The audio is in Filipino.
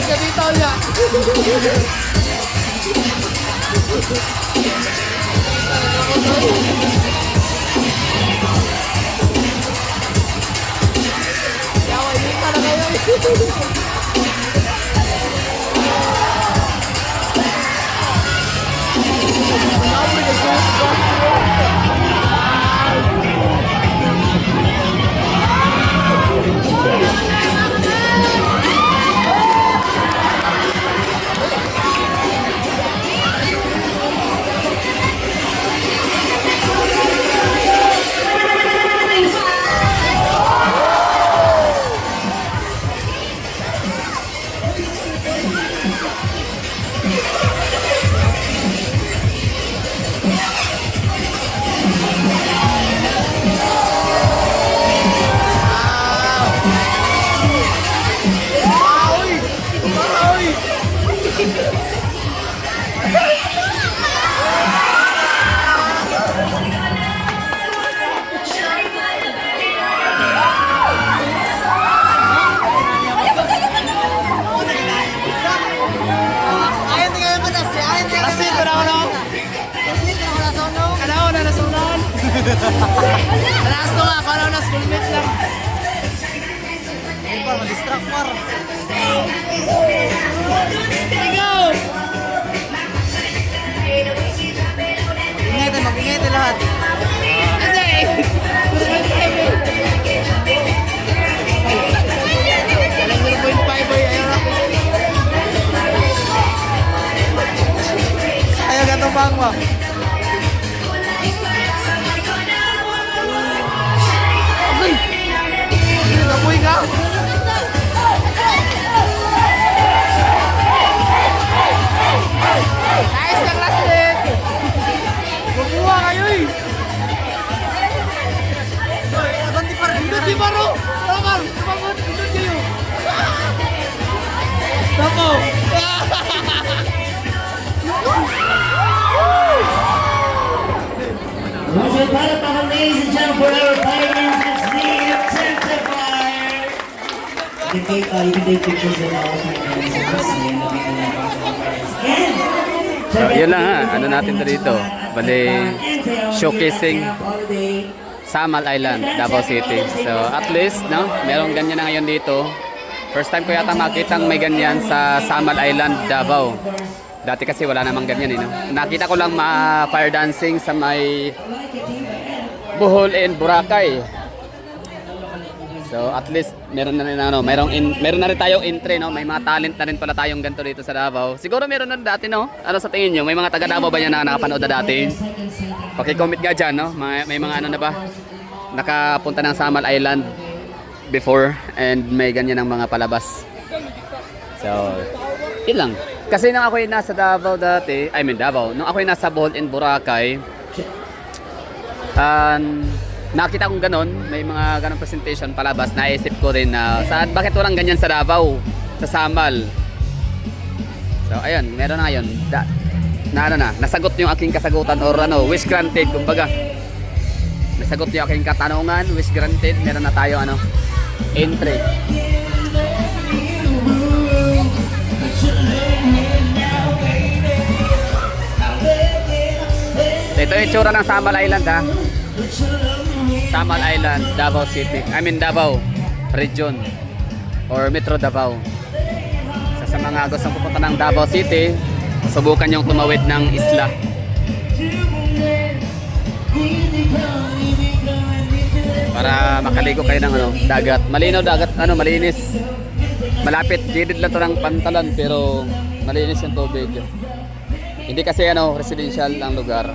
Taas ka dito niya. Yawa, hindi ka na ngayon. Alas ko nga, kala na schoolmate lang. Ay par, ma-distract par. Ikaw! Mag-ingay tayo lahat. Hindi! Alam 0.5 boy, ayaw na. Ayaw gatong bang mo. Ay! Napoy ka? Nice na classmate! Mabuha kayo eh! Abang di par. Hindi baro! Ramar! Tumangod! Ito kayo! Dako! Once we put up our ladies and gentlemen for our pioneers, it's the Intensifier. You can take pictures with all of my friends and just say, and So, yun lang ha, ano natin to dito. Bali, showcasing Samal Island, Davao City. So, at least, no, merong ganyan na ngayon dito. First time ko yata makitang may ganyan sa Samal Island, Davao. Dati kasi wala namang ganyan, no. Nakita ko lang fire dancing sa may Bohol and Boracay. So, at least meron na rin ano, meron na rin tayong entry, no. May mga talent na rin pala tayong ganito dito sa Davao. Siguro meron na dati, no. Ano sa tingin niyo? May mga taga Davao ba yan na nakapanood na dati? Paki-comment nga dyan, no. May mga ano na ba nakapunta ng Samal Island before and may ganyan ng mga palabas. So, yun lang. Kasi nung ako'y nasa Davao dati, Davao, nung ako'y nasa Bohol and Boracay, nakita kong ganon, may mga ganon presentation palabas, naisip ko rin na bakit walang ganyan sa Davao, sa Samal. So, ayun, meron na yun. Nasagot yung aking kasagutan or ano, wish granted, kumbaga. Nasagot yung aking katanungan, wish granted, meron na tayo entry. Ito yung itsura ng Samal Island ha. Samal Island, Davao City. Davao Region or Metro Davao. Sa mga gustong pupunta ng Davao City, subukan yung tumawid ng isla. Para makaligo kayo ng dagat. Malinaw dagat, malinis. Malapit, gilid lang to ng pantalan pero malinis yung tubig. Hindi kasi residential ang lugar.